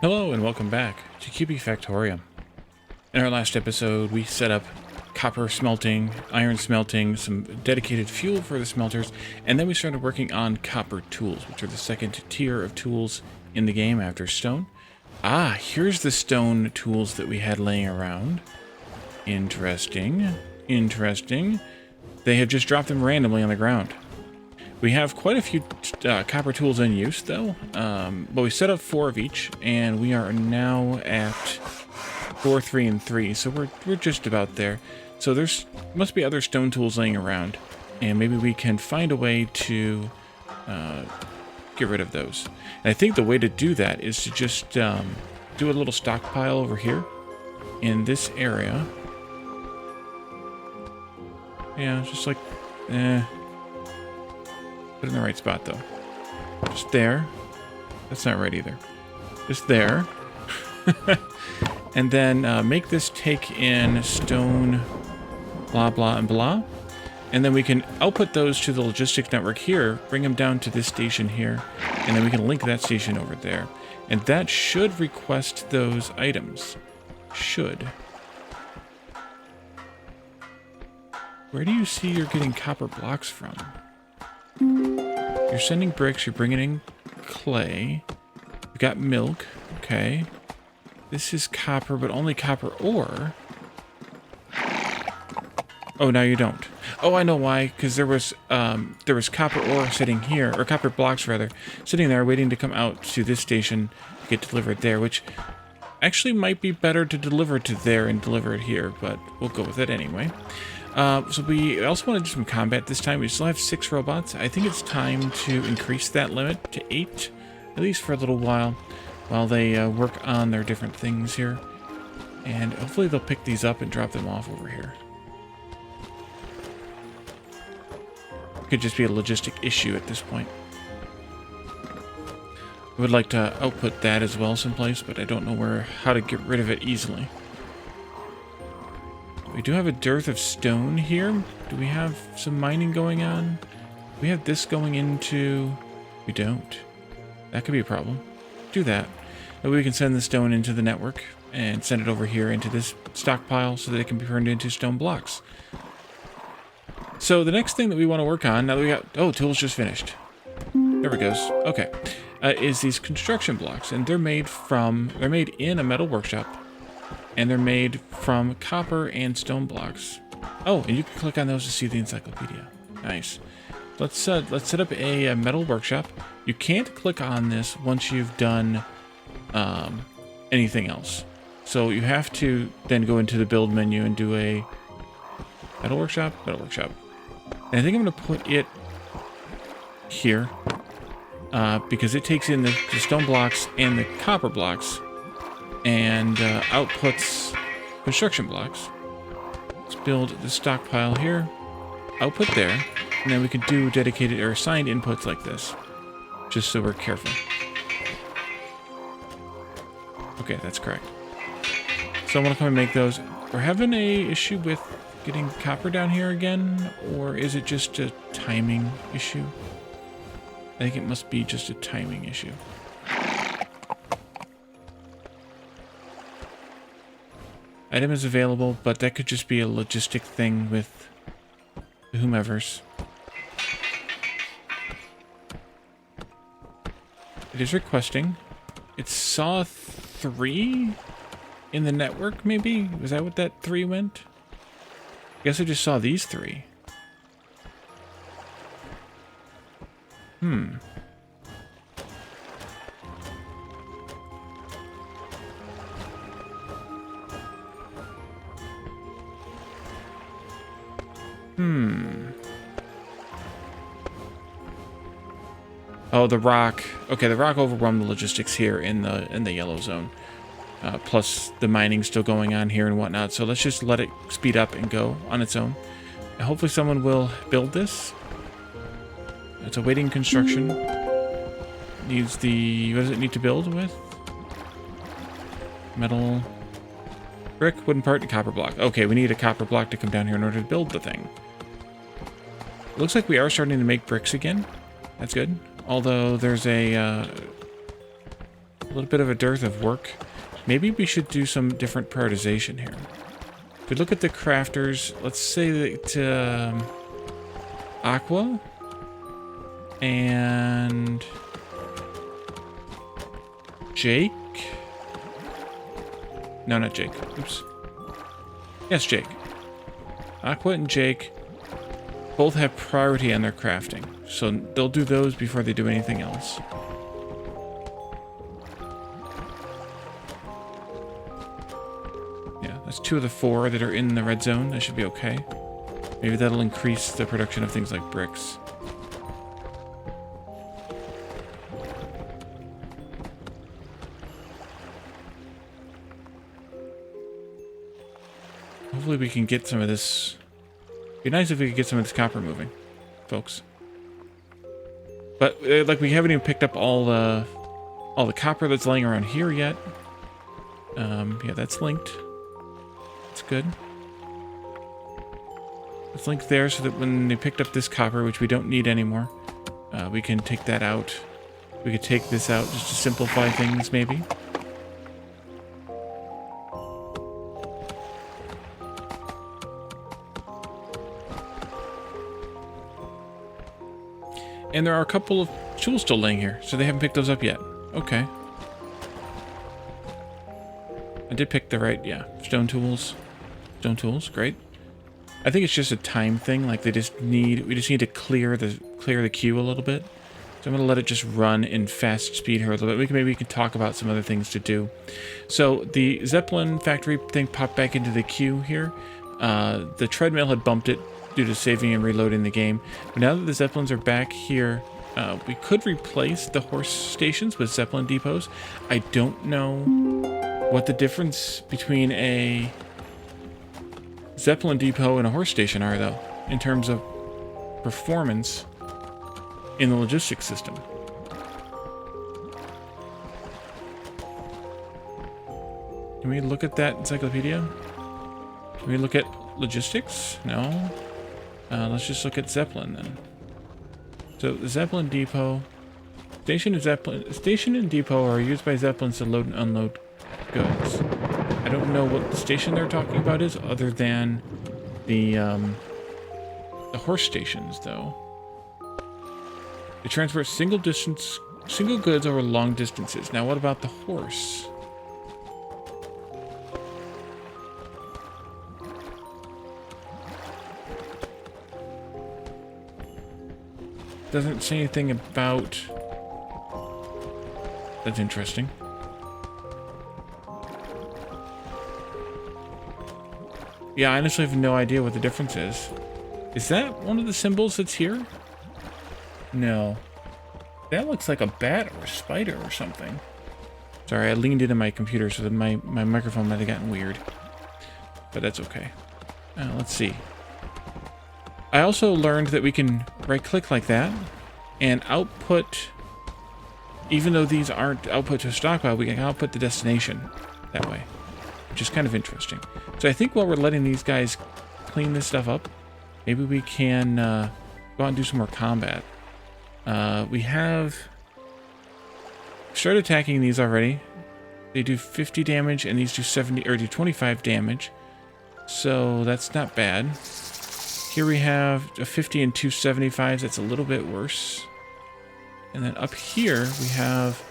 Hello and welcome back to Kubifaktorium. In our last episode, we set up copper smelting, iron smelting, some dedicated fuel for the smelters, and then we started working on copper tools, which are the second tier of tools in the game after stone. Ah, here's the stone tools that we had laying around. Interesting. Interesting. They have just dropped them randomly on the ground. We have quite a few copper tools in use, though, but we set up 4 of each, and we are now at 4, 3, and 3, so we're just about there. So there's must be other stone tools laying around, and maybe we can find a way to get rid of those. And I think the way to do that is to just do a little stockpile over here in this area. Yeah, just like, put it in the right spot, though. Just there. That's not right either. Just there. And then make this take in stone, blah, blah, and blah. And then we can output those to the logistic network here, bring them down to this station here, and then we can link that station over there. And that should request those items. Should. Where do you see you're getting copper blocks from? You're sending bricks, you're bringing in clay. You got milk, okay. This is copper, but only copper ore. Oh, now you don't. Oh, I know why, because there was copper ore sitting here, or copper blocks rather, sitting there waiting to come out to this station to get delivered there, which actually might be better to deliver to there and deliver it here, but we'll go with it anyway. So we also want to do some combat this time. We still have 6 robots. I think it's time to increase that limit to 8, at least for a little while they work on their different things here. And hopefully they'll pick these up and drop them off over here. Could just be a logistic issue at this point. I would like to output that as well someplace, but I don't know how to get rid of it easily. We do have a dearth of stone here. Do we have some mining going on? We have this going into... We don't. That could be a problem. Do that. Maybe we can send the stone into the network and send it over here into this stockpile so that it can be turned into stone blocks. So the next thing that we want to work on, now that we got... Oh, tools just finished. There it goes. Okay. Is these construction blocks. And they're made in a metal workshop. And they're made from copper and stone blocks. Oh, and you can click on those to see the encyclopedia. Nice. Let's set up a metal workshop. You can't click on this once you've done anything else. So you have to then go into the build menu and do a metal workshop. And I think I'm going to put it here because it takes in the stone blocks and the copper blocks. And outputs construction blocks. Let's build the stockpile here, output there, and then we can do dedicated or assigned inputs like this, just so we're careful. Okay, that's correct. So I'm gonna come and make those. We're having a issue with getting copper down here again, or is it just a timing issue? I think it must be just a timing issue. Item is available, but that could just be a logistic thing with whomever's. It is requesting. It saw 3 in the network, maybe? Was that what that 3 went? I guess I just saw these 3. Oh, the rock. Okay, the rock overwhelmed the logistics here in the yellow zone. Plus the mining still going on here and whatnot. So let's just let it speed up and go on its own. And hopefully someone will build this. It's awaiting construction. Needs the... What does it need to build with? Metal... Brick, wooden part, and copper block. Okay, we need a copper block to come down here in order to build the thing. Looks like we are starting to make bricks again. That's good. Although there's a A little bit of a dearth of work. Maybe we should do some different prioritization here. If we look at the crafters, let's say that Aqua and Jake. No, not Jake. Oops. Yes, Jake. Aqua and Jake both have priority on their crafting, so they'll do those before they do anything else. Yeah, that's 2 of the 4 that are in the red zone. That should be okay. Maybe that'll increase the production of things like bricks. Hopefully we can get some of this. It'd be nice if we could get some of this copper moving, folks. But like, we haven't even picked up all the copper that's laying around here yet. Yeah, that's linked. That's good. It's linked there so that when they picked up this copper, which we don't need anymore, we can take that out. We could take this out just to simplify things, maybe. And there are a couple of tools still laying here, so they haven't picked those up yet. Okay. I did pick the right, yeah, stone tools. Stone tools, great. I think it's just a time thing, like we just need to clear the queue a little bit. So I'm gonna let it just run in fast speed here a little bit. Maybe we can talk about some other things to do. So the Zeppelin factory thing popped back into the queue here. The treadmill had bumped it due to saving and reloading the game. But now that the Zeppelins are back here, we could replace the horse stations with Zeppelin depots. I don't know what the difference between a Zeppelin depot and a horse station are, though, in terms of performance in the logistics system. Can we look at that encyclopedia? Can we look at logistics? No. Let's just look at Zeppelin then. So the Zeppelin depot, station and depot are used by Zeppelins to load and unload goods. I don't know what the station they're talking about is, other than the horse stations, though. They transport single goods over long distances. Now, what about the horse? Doesn't say anything about... That's interesting. Yeah, I honestly have no idea what the difference is. Is that one of the symbols that's here? No. That looks like a bat or a spider or something. Sorry, I leaned into my computer so that my microphone might have gotten weird. But that's okay. Let's see. I also learned that we can right-click like that and output, even though these aren't output to a stockpile, we can output the destination that way, which is kind of interesting. So I think while we're letting these guys clean this stuff up, maybe we can go out and do some more combat. We have started attacking these already. They do 50 damage, and these do 70 or do 25 damage. So that's not bad. Here we have a 50 and 2 75s. That's a little bit worse. And then up here we have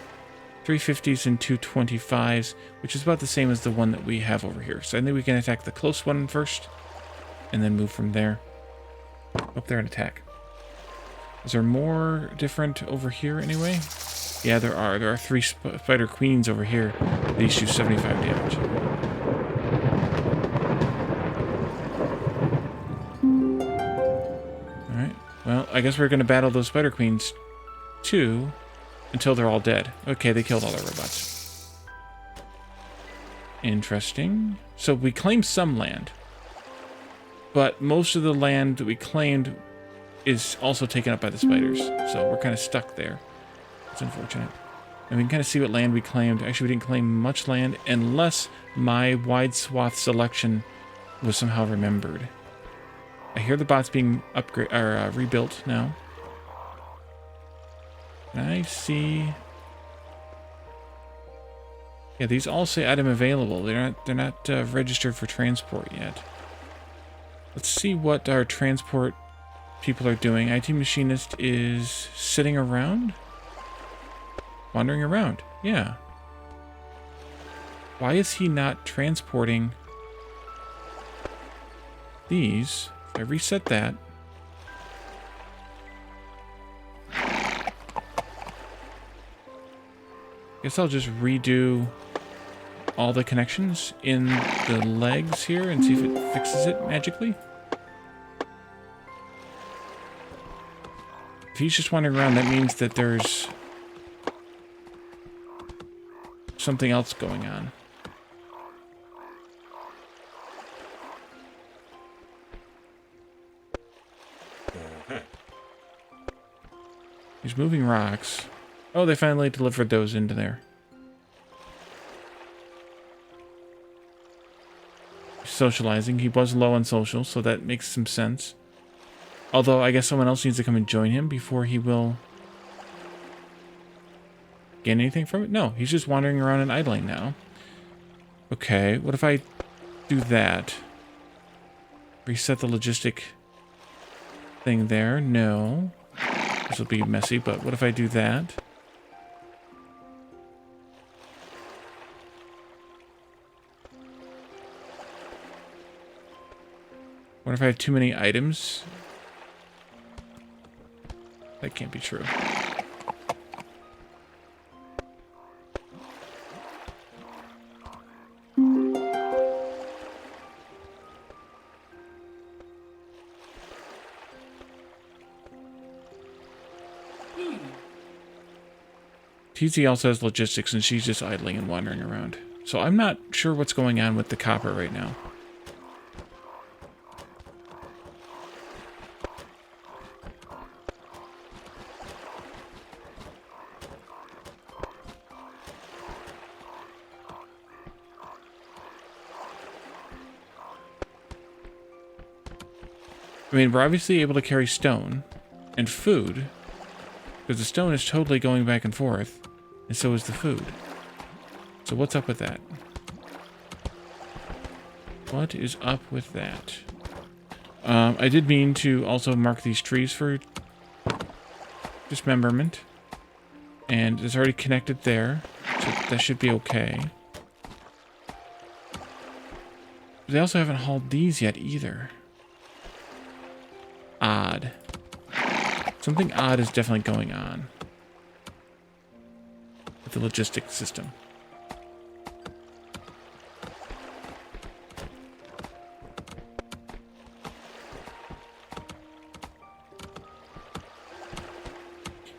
3 50s and 2 25s, which is about the same as the one that we have over here. So I think we can attack the close one first, and then move from there up there and attack. Is there more different over here anyway? Yeah, there are. There are 3 spider queens over here. These do 75 damage. Alright. Well, I guess we're going to battle those spider queens too until they're all dead. Okay, they killed all their robots. Interesting. So we claimed some land, but most of the land that we claimed is also taken up by the spiders. So we're kind of stuck there. It's unfortunate. And we can kind of see what land we claimed. Actually, we didn't claim much land unless my wide swath selection was somehow remembered. I hear the bots being rebuilt now. And I see Yeah, these all say item available. They're not registered for transport yet. Let's see what our transport people are doing. IT machinist is sitting around? Wandering around. Yeah. Why is he not transporting these? If I reset that. Guess I'll just redo all the connections in the legs here and see if it fixes it magically. If he's just wandering around, that means that there's something else going on. He's moving rocks. Oh, they finally delivered those into there. Socializing. He was low on social, so that makes some sense. Although, I guess someone else needs to come and join him before he will gain anything from it? No, he's just wandering around and idling now. Okay, what if I do that? Reset the logistic thing there? No. This will be messy, but what if I do that? What if I have too many items? That can't be true. TZ also has logistics, and she's just idling and wandering around. So I'm not sure what's going on with the copper right now. I mean, we're obviously able to carry stone and food, because the stone is totally going back and forth, and so is the food. So what's up with that? What is up with that? I did mean to also mark these trees for dismemberment, and it's already connected there, so that should be okay. But they also haven't hauled these yet either. Odd. Something odd is definitely going on with the logistics system.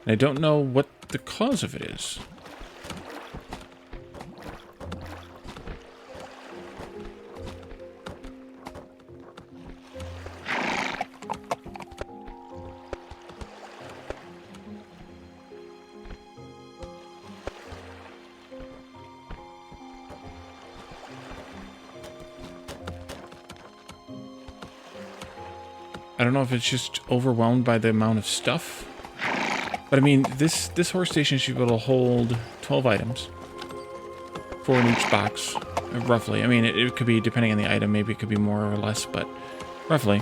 And I don't know what the cause of it is. I don't know if it's just overwhelmed by the amount of stuff. But I mean, this horse station should be able to hold 12 items. 4 in each box, roughly. I mean, it could be, depending on the item, maybe it could be more or less, but roughly.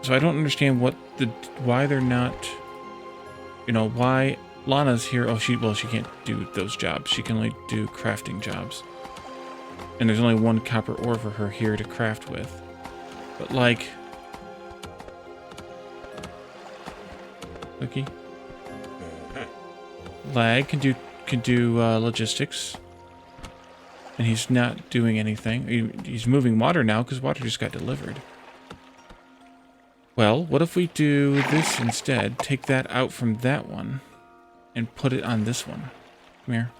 So I don't understand why they're not, you know, why Lana's here. Oh, she can't do those jobs. She can only do crafting jobs. And there's only one copper ore for her here to craft with. But like, Cookie. Lag can do logistics, and he's not doing anything. He's moving water now because water just got delivered. Well, what if we do this instead? Take that out from that one and put it on this one. Come here.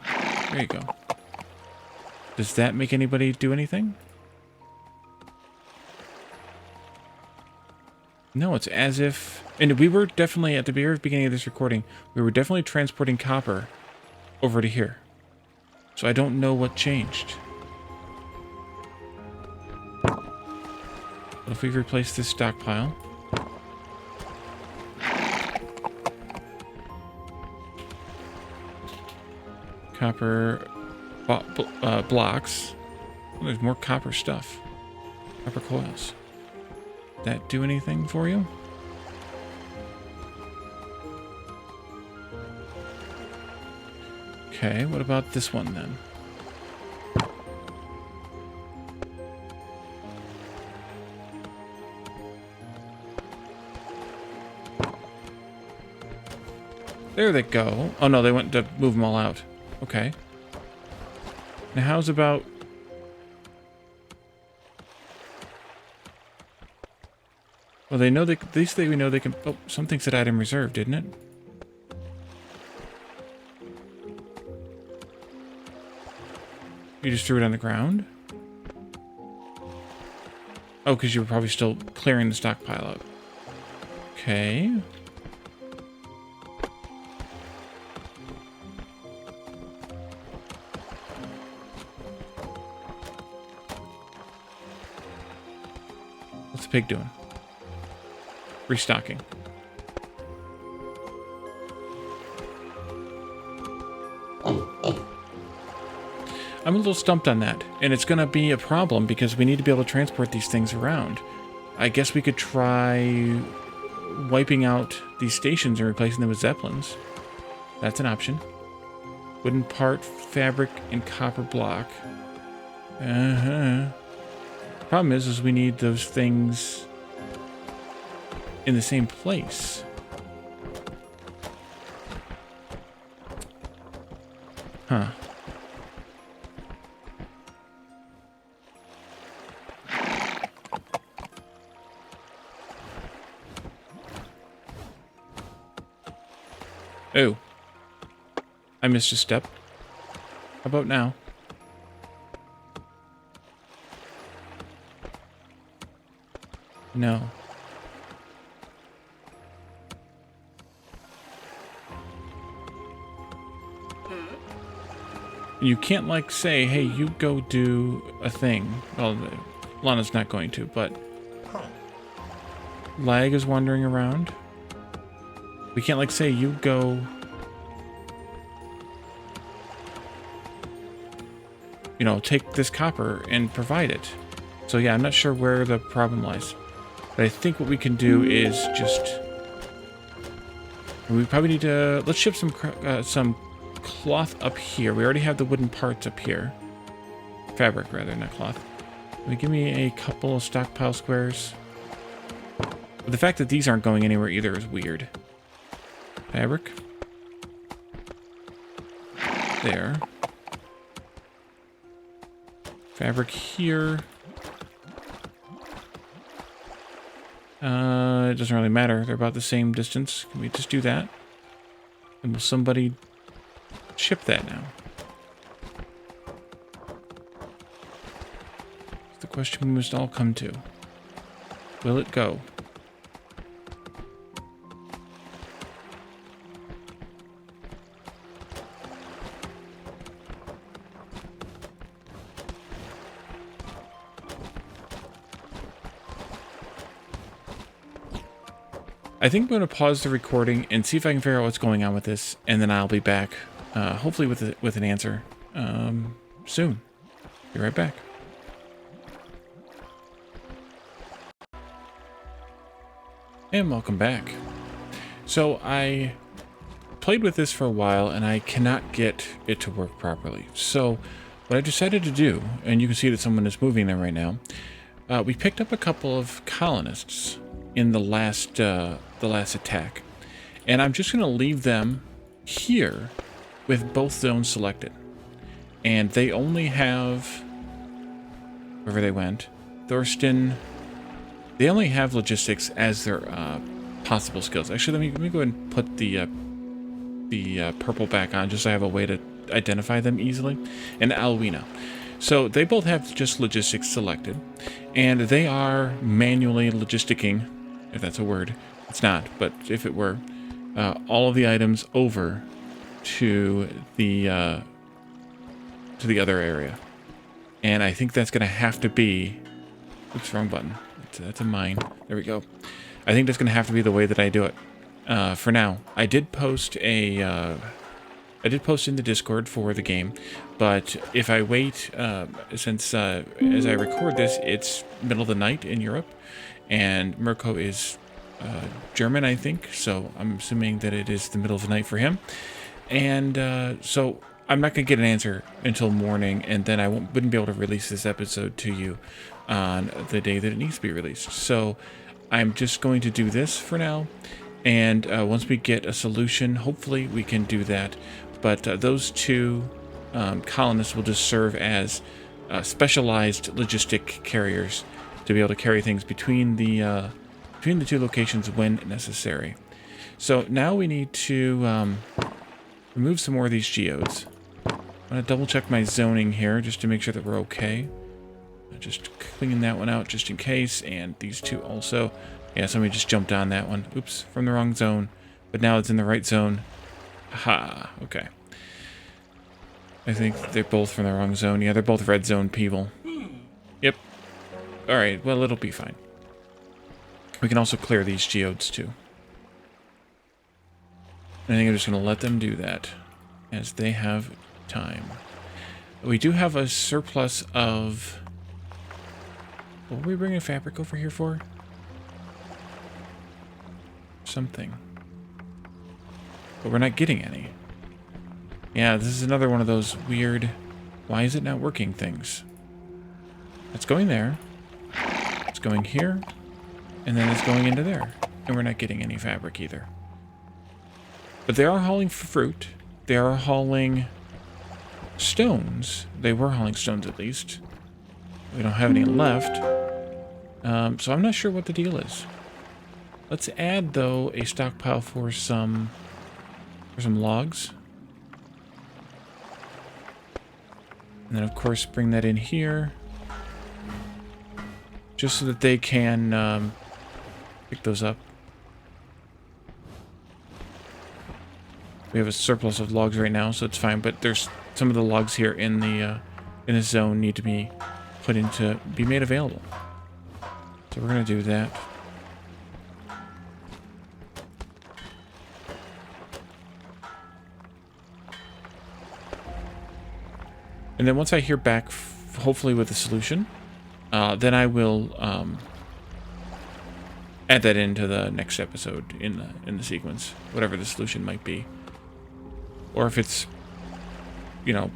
There you go. Does that make anybody do anything? No, it's as if... And we were definitely, at the very beginning of this recording, we were definitely transporting copper over to here. So I don't know what changed. What if we replace this stockpile? Copper blocks. Oh, there's more copper stuff. Copper coils. That do anything for you? Okay, what about this one then? There they go. Oh no, they went to move them all out. Okay. Now how's about... Well, they know they... At least we know they can... Oh, something said item reserved, didn't it? You just threw it on the ground? Oh, because you were probably still clearing the stockpile out. Okay. What's the pig doing? Restocking. I'm a little stumped on that, and it's going to be a problem because we need to be able to transport these things around. I guess we could try wiping out these stations and replacing them with zeppelins. That's an option. Wooden part, fabric, and copper block. Problem is we need those things in the same place. Huh. Oh. I missed a step. How about now? No. You can't, like, say, hey, you go do a thing. Well, Lana's not going to, but... Lag is wandering around. We can't, like, say, you go... You know, take this copper and provide it. So, yeah, I'm not sure where the problem lies. But I think what we can do is just... We probably need to... Let's ship some cloth up here. We already have the wooden parts up here. Fabric, rather, not cloth. Give me a couple of stockpile squares. But the fact that these aren't going anywhere either is weird. Fabric. There. Fabric here. It doesn't really matter. They're about the same distance. Can we just do that? And will somebody ship that now? That's the question we must all come to. Will it go? I think I'm going to pause the recording and see if I can figure out what's going on with this, and then I'll be back, hopefully with an answer soon. Be right back. And welcome back. So I played with this for a while, and I cannot get it to work properly. So what I decided to do, and you can see that someone is moving there right now, we picked up a couple of colonists in the last attack, and I'm just going to leave them here with both zones selected, and they only have, wherever they went, Thurston, they only have logistics as their possible skills. Actually, let me go ahead and put the purple back on just so I have a way to identify them easily. And Alwina. So they both have just logistics selected, and they are manually logisticking, if that's a word. It's not, but if it were, all of the items over to the other area. And I think that's going to have to be... Oops, wrong button. That's a mine. There we go. I think that's going to have to be the way that I do it. For now, I did post a I did post in the Discord for the game, but if I wait, since as I record this, it's middle of the night in Europe, and Mirko is German, I think, so I'm assuming that it is the middle of the night for him. And so I'm not going to get an answer until morning, and then I wouldn't be able to release this episode to you on the day that it needs to be released. So I'm just going to do this for now, and once we get a solution, hopefully we can do that. But those two colonists will just serve as specialized logistic carriers to be able to carry things between the two locations when necessary. So now we need to remove some more of these geodes. I'm going to double check my zoning here just to make sure that we're okay. Just cleaning that one out just in case, and these two also. Yeah, somebody just jumped on that one. Oops, from the wrong zone. But now it's in the right zone. Aha, okay. I think they're both from the wrong zone. Yeah, they're both red zone people. Yep. Alright, well, it'll be fine. We can also clear these geodes, too. I think I'm just going to let them do that, as they have time. We do have a surplus of... What were we bringing fabric over here for? Something. But we're not getting any. Yeah, this is another one of those weird, why is it not working things. It's going there. It's going here. And then it's going into there. And we're not getting any fabric either. But they are hauling fruit. They are hauling stones. They were hauling stones at least. We don't have any left. So I'm not sure what the deal is. Let's add, though, a stockpile for some logs. And then, of course, bring that in here. Just so that they can pick those up. We have a surplus of logs right now, so it's fine. But there's some of the logs here in the zone need to be put in to be made available. So we're going to do that. And then once I hear back, hopefully with a solution, then I will add that into the next episode in the sequence, whatever the solution might be. Or if it's, you know,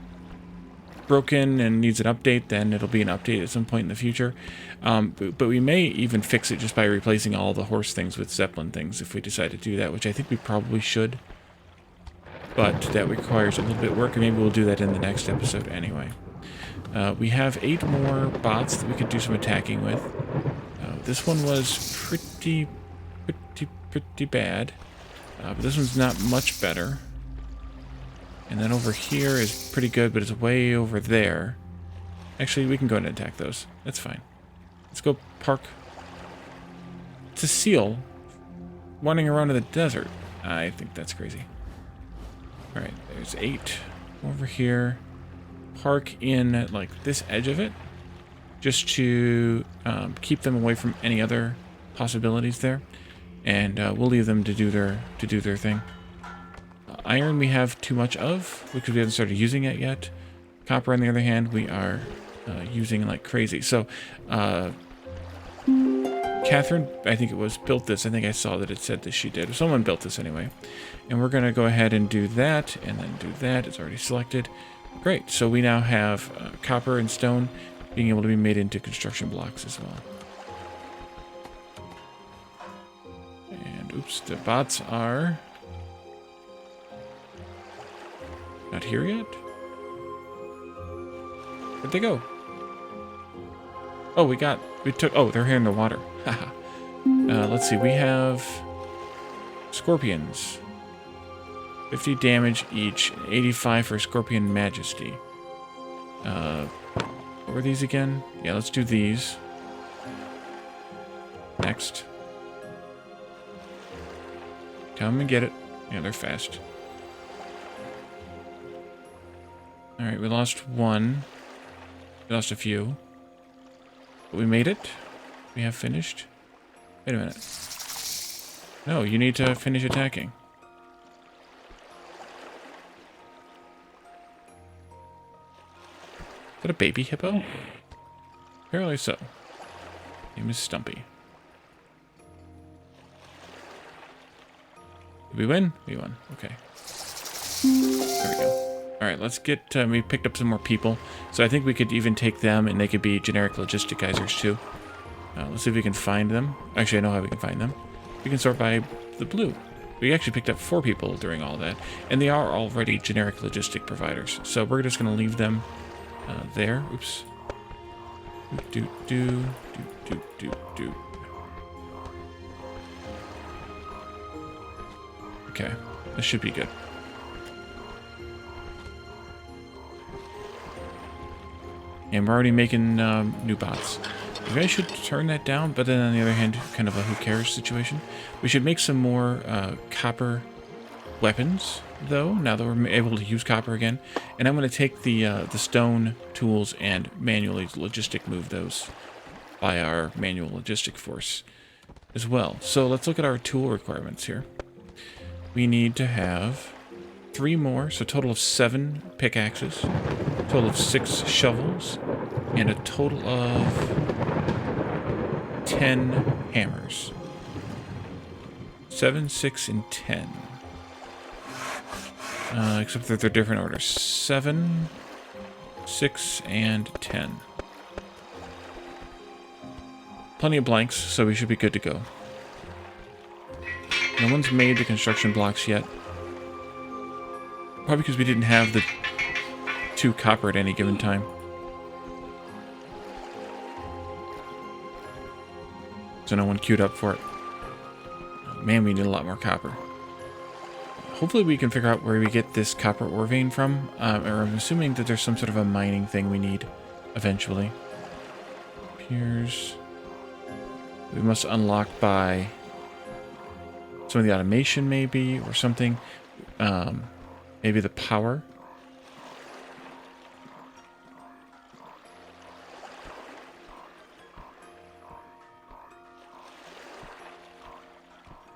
broken and needs an update, then it'll be an update at some point in the future. But we may even fix it just by replacing all the horse things with Zeppelin things if we decide to do that, which I think we probably should. But that requires a little bit of work, and maybe we'll do that in the next episode anyway. We have 8 more bots that we could do some attacking with. This one was pretty bad. But this one's not much better. And then over here is pretty good, but it's way over there. Actually, we can go ahead and attack those. That's fine. Let's go park. It's a seal wandering around in the desert. I think that's crazy. Alright, there's 8 over here. Park in, like, this edge of it. Just to keep them away from any other possibilities there. And we'll leave them to do their thing. Iron we have too much of, because we haven't started using it yet. Copper, on the other hand, we are using like crazy. So, Catherine, I think it was, built this. I think I saw that it said that she did. Someone built this anyway. And we're going to go ahead and do that, and then do that. It's already selected. Great. So we now have copper and stone being able to be made into construction blocks as well. And, oops, the bots are... not here yet? Where'd they go? Oh, oh, they're here in the water. Haha. Let's see, we have scorpions. 50 damage each, 85 for Scorpion Majesty. What were these again? Yeah, let's do these. Next. Come and get it. Yeah, they're fast. Alright, we lost one. We lost a few. But we made it. We have finished. Wait a minute. No, you need to finish attacking. that a baby hippo? Apparently so. Name is Stumpy. Did we win? We won. Okay. There we go. Alright, let's get... we picked up some more people. So I think we could even take them, and they could be generic logisticizers too. Let's see if we can find them. Actually, I know how we can find them. We can sort by the blue. We actually picked up 4 people during all that. And they are already generic logistic providers. So we're just going to leave them there. Oops. Do. Okay, this should be good. And we're already making new bots. Maybe I should turn that down, but then on the other hand, kind of a who cares situation. We should make some more copper weapons, though, now that we're able to use copper again. And I'm going to take the stone tools and manually logistic move those by our manual logistic force as well. So let's look at our tool requirements here. We need to have 3 more, so a total of 7 pickaxes, a total of 6 shovels, and a total of 10 hammers. 7, 6, and 10. Except that they're different orders. 7, 6, and 10. Plenty of blanks, so we should be good to go. No one's made the construction blocks yet. Probably because we didn't have the 2 copper at any given time. So no one queued up for it. Man, we need a lot more copper. Hopefully we can figure out where we get this copper ore vein from. Or I'm assuming that there's some sort of a mining thing we need eventually. Appears we must unlock by some of the automation maybe, or something. Maybe the power.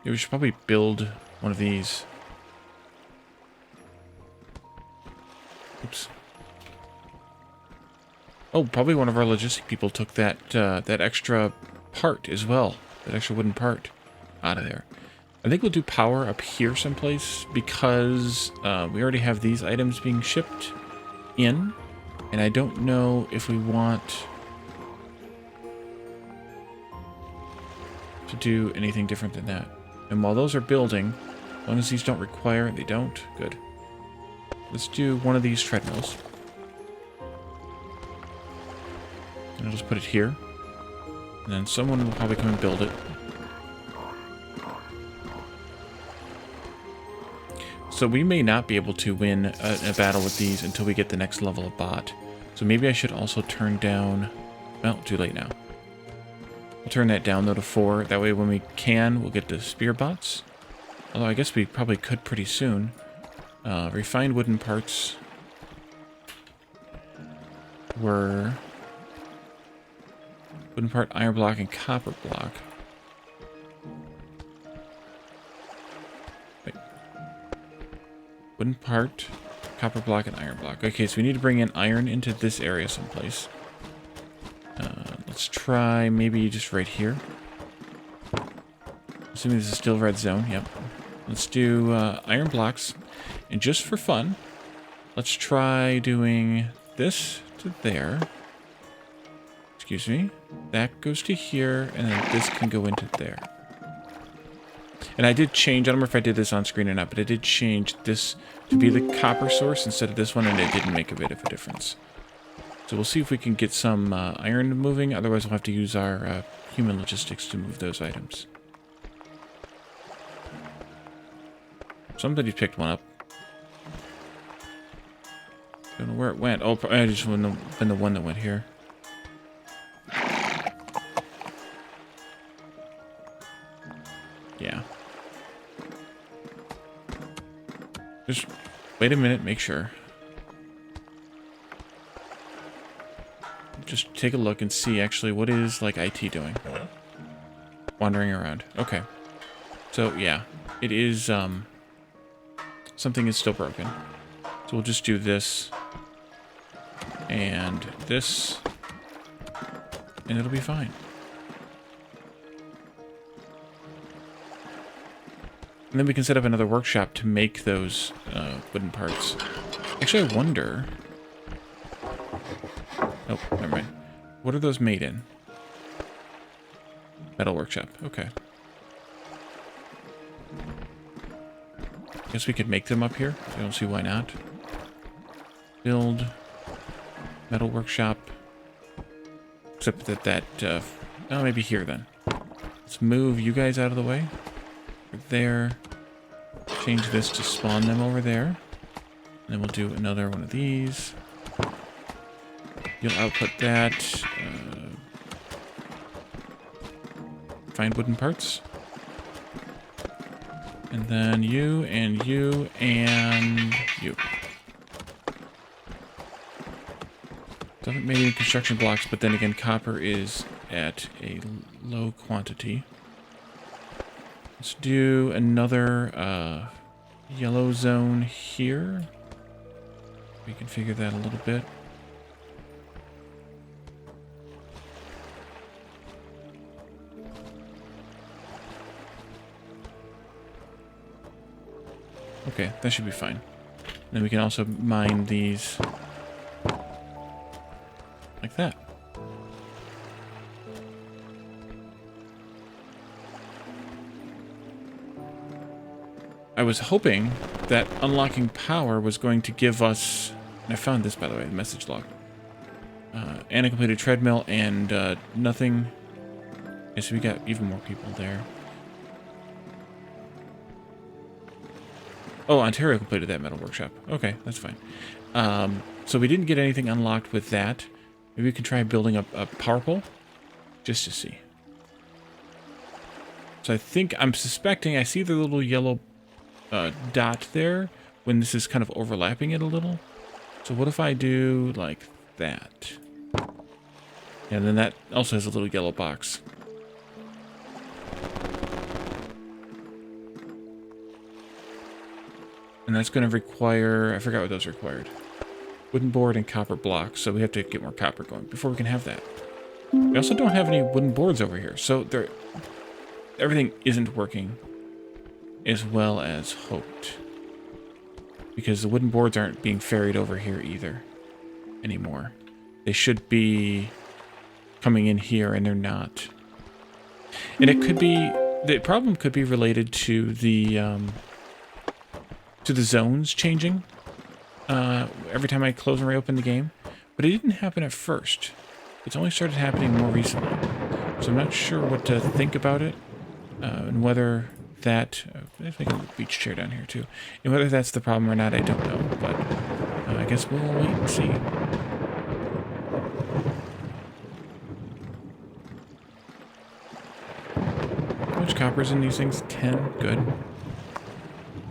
Yeah, we should probably build one of these. Oops. Oh, probably one of our logistic people took that that extra part as well. That extra wooden part out of there. I think we'll do power up here someplace because we already have these items being shipped in. And I don't know if we want to do anything different than that. And while those are building, as long as these don't require, they don't, good. Let's do one of these treadmills. And I'll just put it here. And then someone will probably come and build it. So we may not be able to win a battle with these until we get the next level of bot. So maybe I should also turn down... Well, too late now. I'll turn that down though to 4. That way when we can, we'll get the spear bots. Although I guess we probably could pretty soon. Refined wooden parts were wooden part, iron block, and copper block. Wait. Wooden part, copper block, and iron block. Okay, so we need to bring in iron into this area someplace. Let's try maybe just right here. Assuming this is still red zone. Yep. Let's do iron blocks. And just for fun, let's try doing this to there. Excuse me. That goes to here, and then this can go into there. And I did change, I don't remember if I did this on screen or not, but I did change this to be the copper source instead of this one, and it didn't make a bit of a difference. So we'll see if we can get some iron moving, otherwise we'll have to use our human logistics to move those items. Somebody picked one up. Don't know where it went. Oh, I just been the one that went here. Yeah. Just wait a minute, make sure. Just take a look and see actually what is like IT doing. Wandering around. Okay. So yeah, it is something is still broken. So we'll just do this. and this, and it'll be fine. And then we can set up another workshop to make those wooden parts. Actually, I wonder... Oh, never mind. What are those made in? Metal workshop. Okay. Guess we could make them up here. I don't see why not. Build. Metal workshop. Except that oh, maybe here then. Let's move you guys out of the way. Over there. Change this to spawn them over there. And then we'll do another one of these. You'll output that. Find wooden parts. And then you, and you, and you. So I haven't made any construction blocks, but then again, copper is at a low quantity. Let's do another yellow zone here. We can figure that a little bit. Okay, that should be fine. Then we can also mine these like that. I was hoping that unlocking power was going to give us... And I found this, by the way, the message log. And a completed treadmill and nothing... Okay, so we got even more people there. Oh, Ontario completed that metal workshop. Okay, that's fine. So we didn't get anything unlocked with that. Maybe we can try building a power pole just to see. So I'm suspecting, I see the little yellow dot there when this is kind of overlapping it a little. So what if I do like that? And then that also has a little yellow box. And that's going to require, I forgot what those required. Wooden board and copper blocks, so we have to get more copper going before we can have that. We also don't have any wooden boards over here, so everything isn't working as well as hoped. Because the wooden boards aren't being ferried over here either anymore. They should be coming in here, and they're not. And it could be, the problem could be related to the zones changing every time I close and reopen the game, but it didn't happen at first. It's only started happening more recently, so I'm not sure what to think about it, and whether that there's like a beach chair down here too, and whether that's the problem or not, I don't know. But I guess we'll wait and see. How much copper is in these things? 10. Good.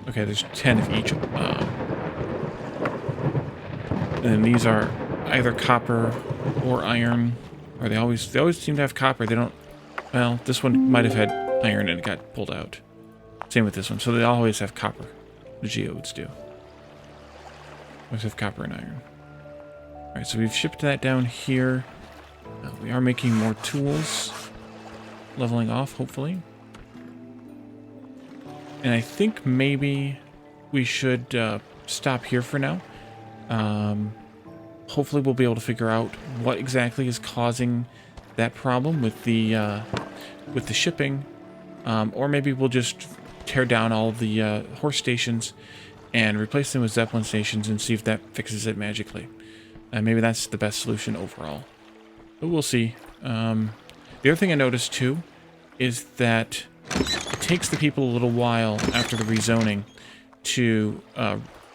Okay, there's 10 of each. And then these are either copper or iron, or they always seem to have copper. They don't. Well, this one might have had iron and it got pulled out. Same with this one. So they always have copper. The geodes do. Always have copper and iron. All right, so we've shipped that down here. We are making more tools, leveling off hopefully. And I think maybe we should stop here for now. Hopefully we'll be able to figure out what exactly is causing that problem with the shipping. Or maybe we'll just tear down all of the horse stations and replace them with Zeppelin stations and see if that fixes it magically. Maybe that's the best solution overall. But we'll see. The other thing I noticed too is that it takes the people a little while after the rezoning to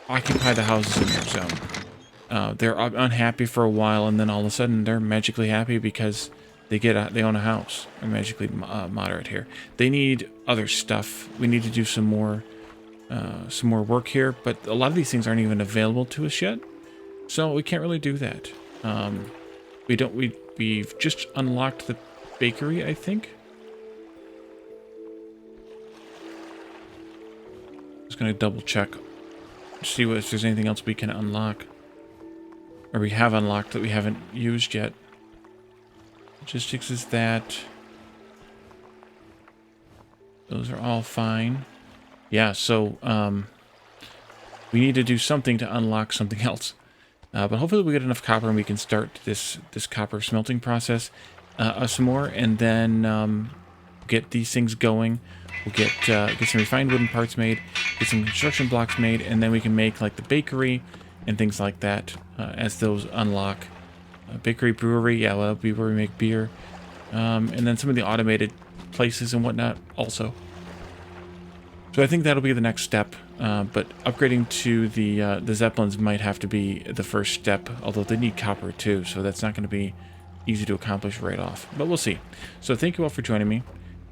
occupy the houses in their zone. They're unhappy for a while, and then all of a sudden they're magically happy because they own a house. They're magically moderate here. They need other stuff. We need to do some more work here, but a lot of these things aren't even available to us yet, so we can't really do that. We've just unlocked the bakery, I think. Just gonna double check, see if there's anything else we can unlock. or we have unlocked that we haven't used yet. Logistics is that. Those are all fine. Yeah, so we need to do something to unlock something else. But hopefully we get enough copper and we can start this copper smelting process some more, and then get these things going. We'll get some refined wooden parts made, get some construction blocks made, and then we can make like the bakery and things like that as those unlock. Bakery, brewery, yeah, well, that'll be where we make beer, and then some of the automated places and whatnot also. So I think that'll be the next step, but upgrading to the Zeppelins might have to be the first step, although they need copper too, so that's not going to be easy to accomplish right off, but we'll see. So thank you all for joining me,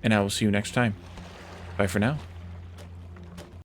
and I will see you next time. Bye for now.